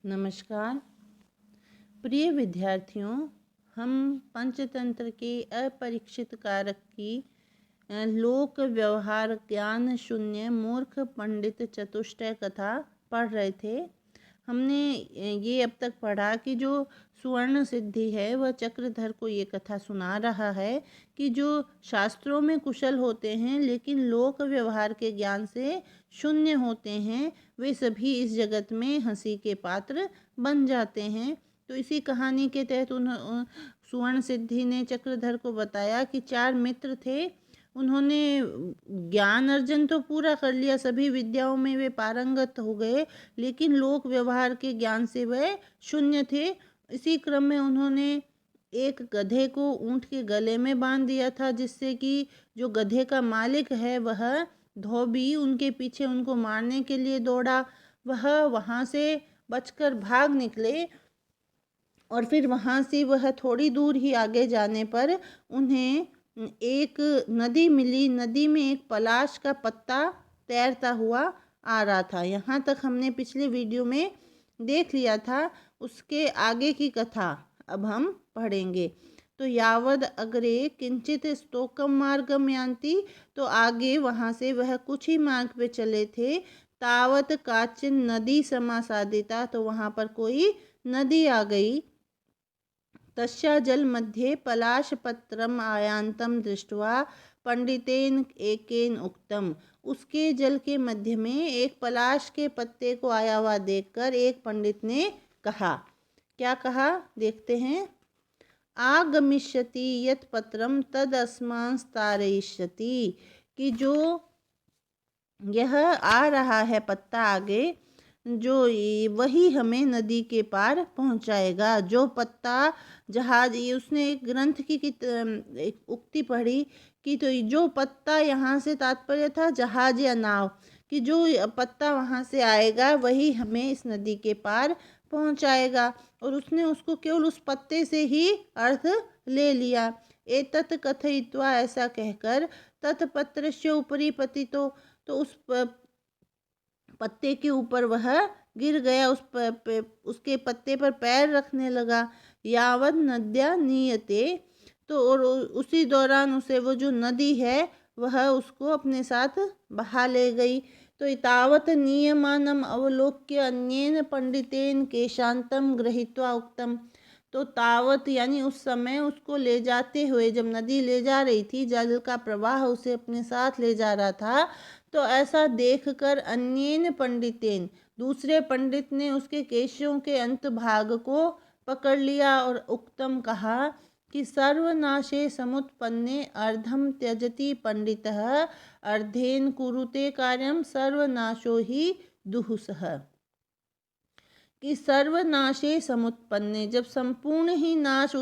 नमस्कार प्रिय विद्यार्थियों। हम पंचतंत्र के अपरीक्षित कारक की लोक व्यवहार ज्ञान शून्य मूर्ख पंडित चतुष्टय कथा पढ़ रहे थे। हमने ये अब तक पढ़ा कि जो सुवर्ण सिद्धि है वह चक्रधर को ये कथा सुना रहा है कि जो शास्त्रों में कुशल होते हैं लेकिन लोक व्यवहार के ज्ञान से शून्य होते हैं, वे सभी इस जगत में हंसी के पात्र बन जाते हैं। तो इसी कहानी के तहत सुवर्ण सिद्धि ने चक्रधर को बताया कि 4 मित्र थे। उन्होंने ज्ञान अर्जन तो पूरा कर लिया, सभी विद्याओं में वे पारंगत हो गए, लेकिन लोक व्यवहार के ज्ञान से वे शून्य थे। इसी क्रम में उन्होंने एक गधे को ऊंट के गले में बांध दिया था, जिससे कि जो गधे का मालिक है वह धोबी उनके पीछे उनको मारने के लिए दौड़ा। वह वहाँ से बचकर भाग निकले और फिर वहाँ से वह थोड़ी दूर ही आगे जाने पर उन्हें एक नदी मिली। नदी में एक पलाश का पत्ता तैरता हुआ आ रहा था। यहाँ तक हमने पिछले वीडियो में देख लिया था। उसके आगे की कथा अब हम पढ़ेंगे। तो यावद अग्रे किंचित स्तोकम मार्गम यान्ति, तो आगे वहाँ से वह कुछ ही मार्ग पे चले थे। तावत काचिन नदी समासादिता, तो वहाँ पर कोई नदी आ गई। तस्या जल मध्ये पलाशपत्रम आयांतम दृष्ट्वा पंडितेन एकेन उक्तम, उसके जल के मध्य में एक पलाश के पत्ते को आया हुआ देखकर एक पंडित ने कहा। क्या कहा देखते हैं। आगमिष्यति यत् पत्रम तद अस्मान् तारयिष्यति, कि जो यह आ रहा है पत्ता आगे, जो वही हमें नदी के पार पहुंचाएगा। जो पत्ता जहाज, ये उसने एक ग्रंथ की एक उक्ति पढ़ी कि तो जो पत्ता यहाँ से तात्पर्य था जहाज या नाव, कि जो पत्ता वहाँ से आएगा वही हमें इस नदी के पार पहुंचाएगा। और उसने उसको केवल उस पत्ते से ही अर्थ ले लिया। एतत् कथयित्वा, ऐसा कहकर, तत्पत्रस्य उपरि पतितो, तो उस पत्ते के ऊपर वह गिर गया, उसके पत्ते पर पैर रखने लगा। यावद नद्या नीयते, तो और उसी दौरान उसे वो जो नदी है वह उसको अपने साथ बहा ले गई। तो तावत नियमानम अवलोक्य अन्येन पंडितेन केशांतम गृहीत्वा उक्तम, तो तावत यानी उस समय उसको ले जाते हुए, जब नदी ले जा रही थी, जल का प्रवाह उसे अपने साथ ले जा रहा था, तो ऐसा देखकर अन्येन पंडितेन, दूसरे पंडित ने उसके केशों के अंत भाग को पकड़ लिया और उक्तम कहा कि सर्वनाशे समुत्पन्ने अर्धम त्यजति पंडितः अर्धेन कुरुते कार्यम सर्वनाशो ही दुहुसः, कि सर्वनाशे समुत्पन्ने, जब संपूर्ण ही नाश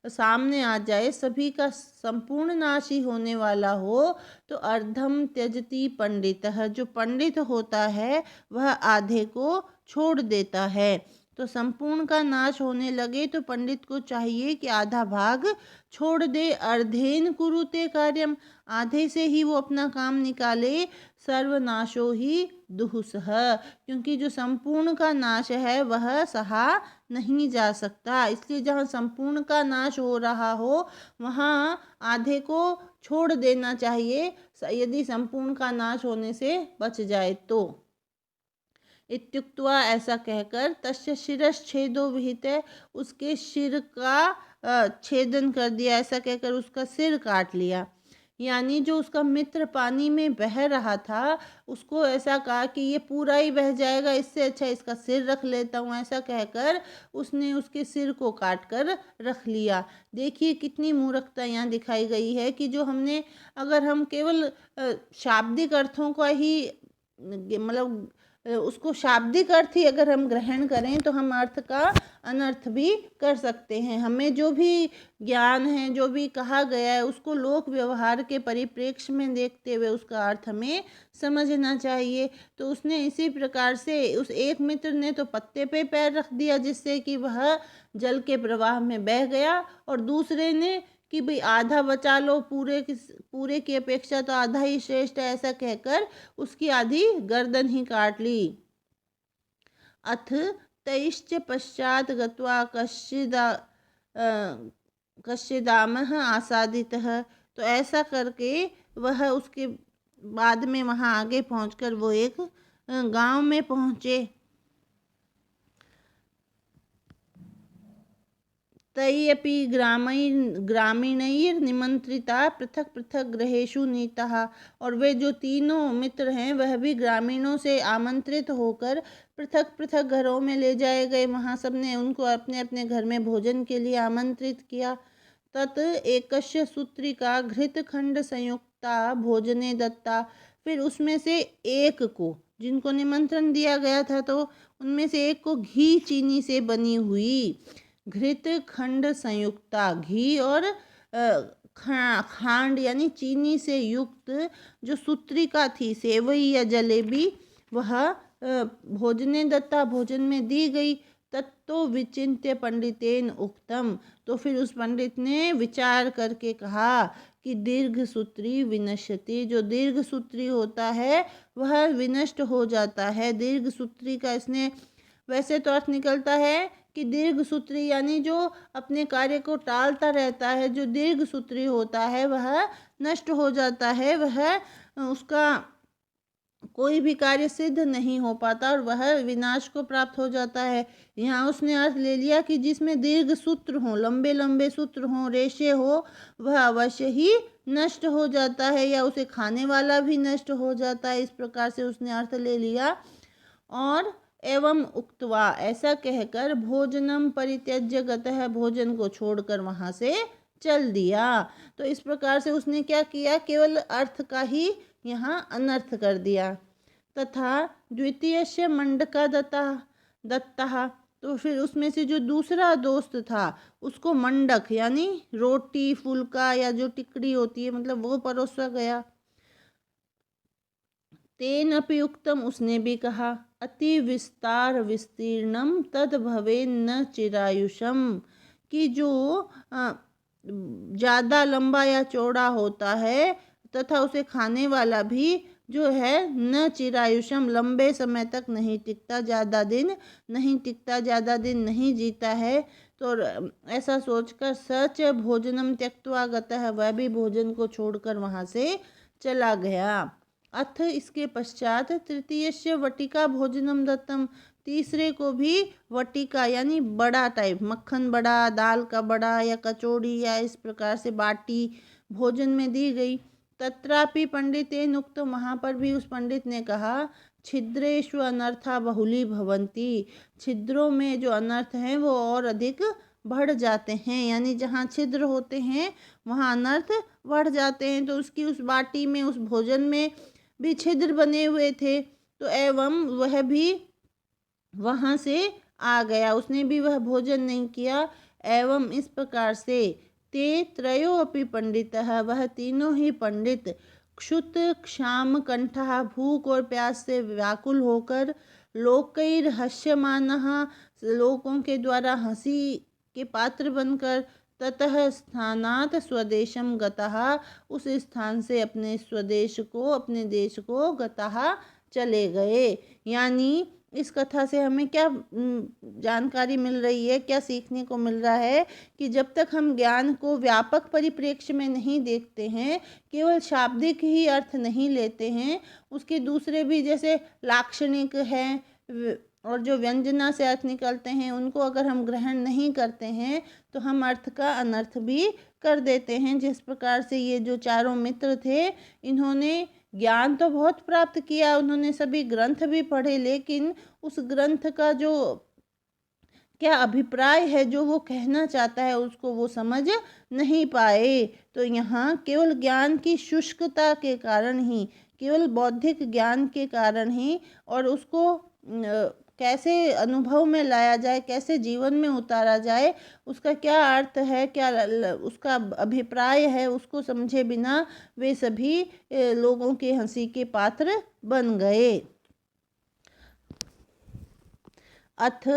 सामने आ जाए, सभी का संपूर्ण नाश ही होने वाला हो, तो अर्धम त्यजति पंडितः, जो पंडित होता है वह आधे को छोड़ देता है। तो संपूर्ण का नाश होने लगे तो पंडित को चाहिए कि आधा भाग छोड़ दे। अर्धेन कुरुते कार्यम, आधे से ही वो अपना काम निकाले। सर्वनाशो ही दुहुसः, क्योंकि जो संपूर्ण का नाश है वह सहा नहीं जा सकता, इसलिए जहाँ संपूर्ण का नाश हो रहा हो वहाँ आधे को छोड़ देना चाहिए, यदि संपूर्ण का नाश होने से बच जाए तो। इत्युक्त्वा, ऐसा कहकर, तस्य शिरश्छेदो विहिते, उसके सिर का छेदन कर दिया, ऐसा कहकर उसका सिर काट लिया। यानी जो उसका मित्र पानी में बह रहा था उसको ऐसा कहा कि ये पूरा ही बह जाएगा, इससे अच्छा इसका सिर रख लेता हूँ, ऐसा कहकर उसने उसके सिर को काट कर रख लिया। देखिए कितनी मूर्खता यहाँ दिखाई गई है कि जो हमने, अगर हम केवल शाब्दिक अर्थों का ही मतलब उसको शाब्दिक अर्थ ही अगर हम ग्रहण करें तो हम अर्थ का अनर्थ भी कर सकते हैं। हमें जो भी ज्ञान है, जो भी कहा गया है, उसको लोक व्यवहार के परिप्रेक्ष्य में देखते हुए उसका अर्थ हमें समझना चाहिए। तो उसने इसी प्रकार से, उस एक मित्र ने तो पत्ते पे पैर रख दिया जिससे कि वह जल के प्रवाह में बह गया, और दूसरे ने कि भाई आधा बचा लो, पूरे की अपेक्षा तो आधा ही श्रेष्ठ है, ऐसा कहकर उसकी आधी गर्दन ही काट ली। अथ तैश्च पश्चात गत्वा कश्चिदामः आसादितः। तो ऐसा करके वह उसके बाद में वहाँ आगे पहुंचकर वो एक गांव में पहुँचे। तैयपि ग्रामीणैर्निमंत्रिता पृथक पृथक गृहेषु नीताः। और वे जो तीनों मित्र हैं वह भी ग्रामीणों से आमंत्रित होकर पृथक पृथक घरों में ले जाए गए। वहाँ सबने उनको अपने अपने घर में भोजन के लिए आमंत्रित किया। तत् एकस्य सूत्रिका घृतखंड संयुक्ता भोजने दत्ता। फिर उसमें से एक को, जिनको निमंत्रण दिया गया था, तो उनमें से एक को घी चीनी से बनी हुई घृत खंड संयुक्ता, घी और खांड यानी चीनी से युक्त जो सूत्रिका थी, सेवई या जलेबी, वह भोजने दत्ता, भोजन में दी गई। तत्तो विचिन्त्य पंडितेन उक्तम। तो फिर उस पंडित ने विचार करके कहा कि दीर्घ सूत्री विनश्यति। जो दीर्घ सूत्री होता है वह विनष्ट हो जाता है। दीर्घ सूत्री का इसने वैसे तो अर्थ निकलता है कि दीर्घ सूत्री यानी जो अपने कार्य को टालता रहता है, जो दीर्घ सूत्री होता है वह नष्ट हो जाता है, वह उसका कोई भी कार्य सिद्ध नहीं हो पाता और वह विनाश को प्राप्त हो जाता है। यहाँ उसने अर्थ ले लिया कि जिसमें दीर्घ सूत्र हो, लंबे लंबे सूत्र हो, रेशे हो, वह अवश्य ही नष्ट हो जाता है या उसे खाने वाला भी नष्ट हो जाता है। इस प्रकार से उसने अर्थ ले लिया। और एवं उक्त्वा, ऐसा कहकर भोजनम परित्यज्य गतः, भोजन को छोड़कर वहाँ से चल दिया। तो इस प्रकार से उसने क्या किया, केवल अर्थ का ही यहाँ अनर्थ कर दिया। तथा द्वितीयस्य मंडका दत्ता। तो फिर उसमें से जो दूसरा दोस्त था उसको मंडक यानी रोटी फुल्का या जो टिकड़ी होती है, मतलब वो परोसा गया। तेन अपि उक्तम, उसने भी कहा, अति विस्तार विस्तीर्णम तद भवे न चिरायुषम, कि जो ज़्यादा लंबा या चौड़ा होता है तथा उसे खाने वाला भी जो है न चिरायुषम, लंबे समय तक नहीं टिकता, ज़्यादा दिन नहीं टिकता, ज़्यादा दिन नहीं जीता है। तो ऐसा सोचकर सच भोजनम त्यक्त्वा गतः, वह भी भोजन को छोड़कर वहाँ से चला गया। अथ, इसके पश्चात तृतीयस्य वटिका भोजनम दत्तम, तीसरे को भी वटिका यानी बड़ा टाइप, मक्खन बड़ा, दाल का बड़ा या कचौड़ी या इस प्रकार से बाटी भोजन में दी गई। तत्रापि पंडितेन उक्त, वहाँ पर भी उस पंडित ने कहा, छिद्रेषु अनर्था बहुली भवन्ति, छिद्रों में जो अनर्थ हैं वो और अधिक बढ़ जाते हैं, यानी जहाँ छिद्र होते हैं वहाँ अनर्थ बढ़ जाते हैं। तो उसकी उस बाटी में, उस भोजन में भी छिद्र बने हुए थे। तो एवं वह भी वहाँ से आ गया, उसने भी वह भोजन नहीं किया। एवं इस प्रकार से ते त्रयो अपि पंडितः, वह तीनों ही पंडित क्षुत क्षाम कंठः, भूख और प्यास से व्याकुल होकर, लोकैर हस्यमानः, लोगों के द्वारा हंसी के पात्र बनकर, ततः स्थानात स्वदेशम गतः, उस स्थान से अपने स्वदेश को, अपने देश को गतः चले गए। यानी इस कथा से हमें क्या जानकारी मिल रही है, क्या सीखने को मिल रहा है कि जब तक हम ज्ञान को व्यापक परिप्रेक्ष्य में नहीं देखते हैं, केवल शाब्दिक ही अर्थ नहीं लेते हैं, उसके दूसरे भी जैसे लाक्षणिक हैं और जो व्यंजना से अर्थ निकलते हैं उनको अगर हम ग्रहण नहीं करते हैं तो हम अर्थ का अनर्थ भी कर देते हैं। जिस प्रकार से ये जो चारों मित्र थे, इन्होंने ज्ञान तो बहुत प्राप्त किया, उन्होंने सभी ग्रंथ भी पढ़े, लेकिन उस ग्रंथ का जो क्या अभिप्राय है, जो वो कहना चाहता है, उसको वो समझ नहीं पाए। तो यहाँ केवल ज्ञान की शुष्कता के कारण ही, केवल बौद्धिक ज्ञान के कारण ही, और उसको कैसे अनुभव में लाया जाए, कैसे जीवन में उतारा जाए, उसका क्या अर्थ है, क्या उसका अभिप्राय है, उसको समझे बिना वे सभी लोगों के हंसी के पात्र बन गए। अथ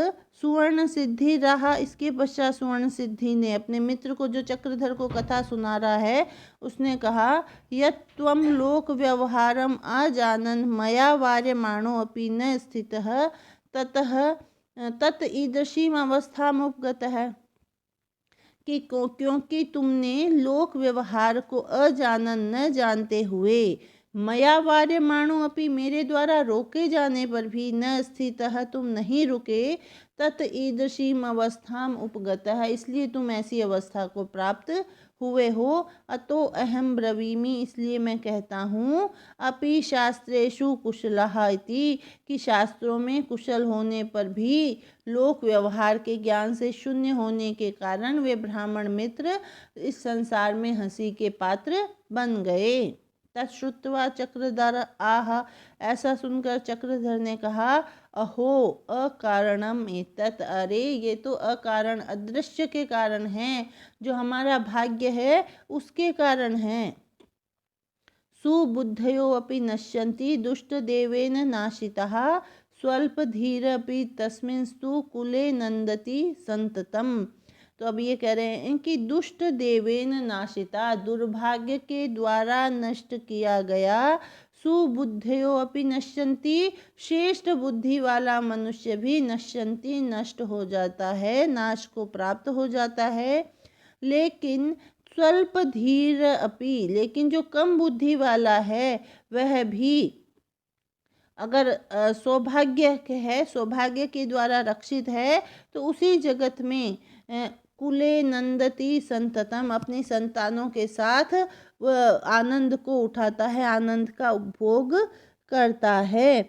सुवर्ण सिद्धि रहा, इसके पश्चात सुवर्ण सिद्धि ने अपने मित्र को, जो चक्रधर को कथा सुना रहा है, उसने कहा, यत् त्वं लोक व्यवहारम अजानन् मया वार्यमाणो अपि न स्थितः ततः तत् ईदृशीम अवस्थामुपगत है कि क्योंकि तुमने लोक व्यवहार को अजानन न जानते हुए मया वार्यमाणो अपि मेरे द्वारा रोके जाने पर भी न स्थितः तुम नहीं रुके, तत् ईदृशीम अवस्थाम उपगतः इसलिए तुम ऐसी अवस्था को प्राप्त हुए हो। अतो अहम ब्रवीमि इसलिए मैं कहता हूँ, अपि शास्त्रेषु कुशलः इति कि शास्त्रों में कुशल होने पर भी लोक व्यवहार के ज्ञान से शून्य होने के कारण वे ब्राह्मण मित्र इस संसार में हंसी के पात्र बन गए। तच्छ्रुत्वा चक्रधर आह ऐसा सुनकर चक्रधर ने कहा, अहो अकारणम एतत् अरे ये तो अकारण अदृश्य के कारण है, जो हमारा भाग्य है उसके कारण है। सुबुद्धयो अपि नश्यन्ति दुष्टदेवेन नाशितः स्वल्पधीरपि तस्मिंस्तु कुले नंदति संततम। तो अब ये कह रहे हैं कि दुष्ट देवेन नाशिता दुर्भाग्य के द्वारा नष्ट किया गया, सुबुद्धयो अपि नश्यन्ति श्रेष्ठ बुद्धि वाला मनुष्य भी नश्यन्ति नष्ट हो जाता है, नाश को प्राप्त हो जाता है। लेकिन स्वल्प धीर अपि लेकिन जो कम बुद्धि वाला है वह भी अगर सौभाग्य है, सौभाग्य के द्वारा रक्षित है, तो उसी जगत में कुले नंदति संततम अपनी संतानों के साथ वह आनंद को उठाता है, आनंद का उपभोग करता है।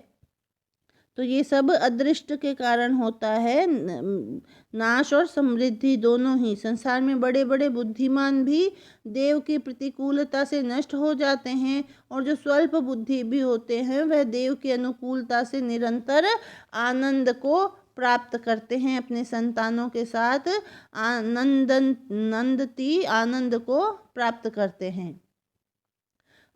तो ये सब अदृष्ट के कारण होता है। नाश और समृद्धि दोनों ही संसार में बड़े बड़े बुद्धिमान भी देव की प्रतिकूलता से नष्ट हो जाते हैं, और जो स्वल्प बुद्धि भी होते हैं वह देव की अनुकूलता से निरंतर आनंद को प्राप्त करते हैं, अपने संतानों के साथ नंदती आनंद को प्राप्त करते हैं।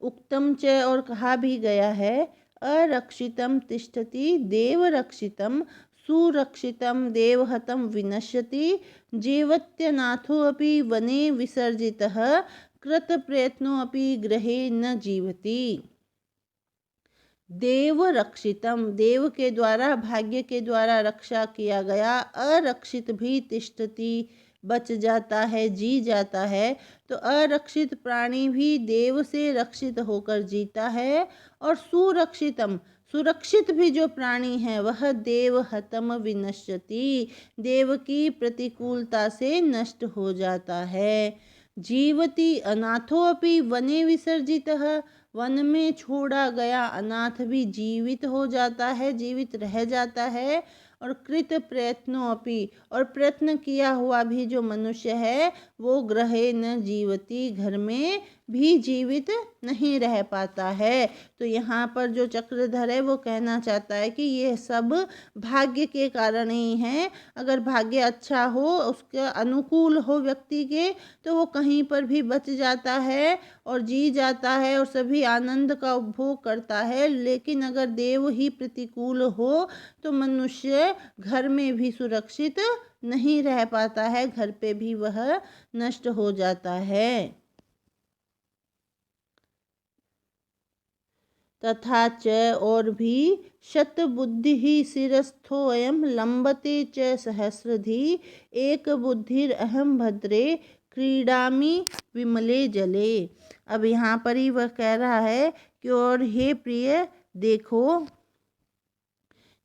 उक्तम च और कहा भी गया है, अरक्षितम तिष्ठति देवरक्षितम सुरक्षितम देवहतम विनश्यति जीवत्यनाथो अपि वने विसर्जितः कृत प्रयत्नो अपि गृहे न जीवति। देव रक्षितम देव के द्वारा भाग्य के द्वारा रक्षा किया गया, अरक्षित भी तिष्ठति बच जाता है, जी जाता है। तो अरक्षित प्राणी भी देव से रक्षित होकर जीता है, और सुरक्षितम सुरक्षित भी जो प्राणी है वह देव हतम विनश्यति देव की प्रतिकूलता से नष्ट हो जाता है। जीवति अनाथो अपि वने विसर्जितः वन में छोड़ा गया अनाथ भी जीवित हो जाता है, जीवित रह जाता है। और कृत प्रयत्नों अपि और प्रयत्न किया हुआ भी जो मनुष्य है वो ग्रहे न जीवती घर में भी जीवित नहीं रह पाता है। तो यहाँ पर जो चक्रधर है वो कहना चाहता है कि ये सब भाग्य के कारण ही है। अगर भाग्य अच्छा हो, उसके अनुकूल हो व्यक्ति के, तो वो कहीं पर भी बच जाता है और जी जाता है और सभी आनंद का उपभोग करता है। लेकिन अगर देव ही प्रतिकूल हो तो मनुष्य घर में भी सुरक्षित नहीं रह पाता है, घर पे भी वह नष्ट हो जाता है। तथा च और भी शत बुद्धि ही शिरस्थोऽयं लंबते च सहस्रधि एक बुद्धिर अहम भद्रे क्रीडामि विमले जले। अब यहाँ पर ही वह कह रहा है कि और हे प्रिय देखो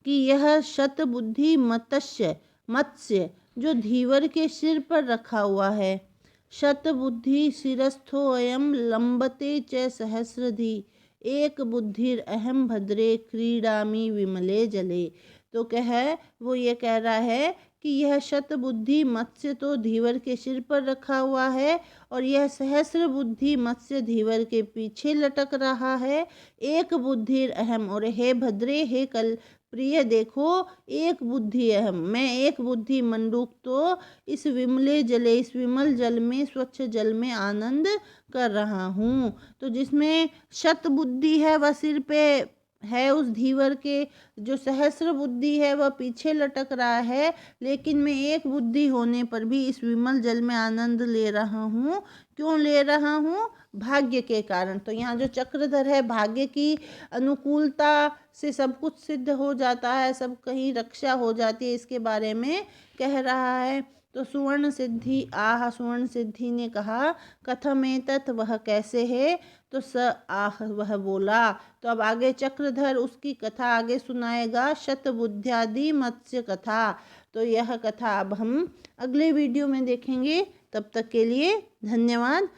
कि यह शत बुद्धि मत्स्य जो धीवर के सिर पर रखा हुआ है, शत बुद्धि शिरस्थोऽयं लंबते च सहस्रधि एक बुद्धिर अहम भद्रे क्रीडामि विमले जले। तो वो ये कह रहा है कि यह शत बुद्धि मत्स्य तो धीवर के सिर पर रखा हुआ है, और यह सहस्र बुद्धि मत्स्य धीवर के पीछे लटक रहा है। एक बुद्धिर अहम और हे भद्रे हे कल प्रिय देखो, एक बुद्धि अहम मैं एक बुद्धि मंडूक तो इस विमले जले इस विमल जल में स्वच्छ जल में आनंद कर रहा हूँ। तो जिसमें शत बुद्धि है वह सिर पे है उस धीवर के जो सहस्र बुद्धि है वह पीछे लटक रहा है, लेकिन मैं एक बुद्धि होने पर भी इस विमल जल में आनंद ले रहा हूँ। क्यों ले रहा हूँ? भाग्य के कारण। तो यहाँ जो चक्रधर है, भाग्य की अनुकूलता से सब कुछ सिद्ध हो जाता है, सब कहीं रक्षा हो जाती है, इसके बारे में कह रहा है। तो सुवर्ण सिद्धि आह, सुवर्ण सिद्धि ने कहा कथम एतत्, वह कैसे है? तो स आह, वह बोला। तो अब आगे चक्रधर उसकी कथा आगे सुनाएगा, शतबुद्ध्यादि मत्स्य कथा। तो यह कथा अब हम अगले वीडियो में देखेंगे। तब तक के लिए धन्यवाद।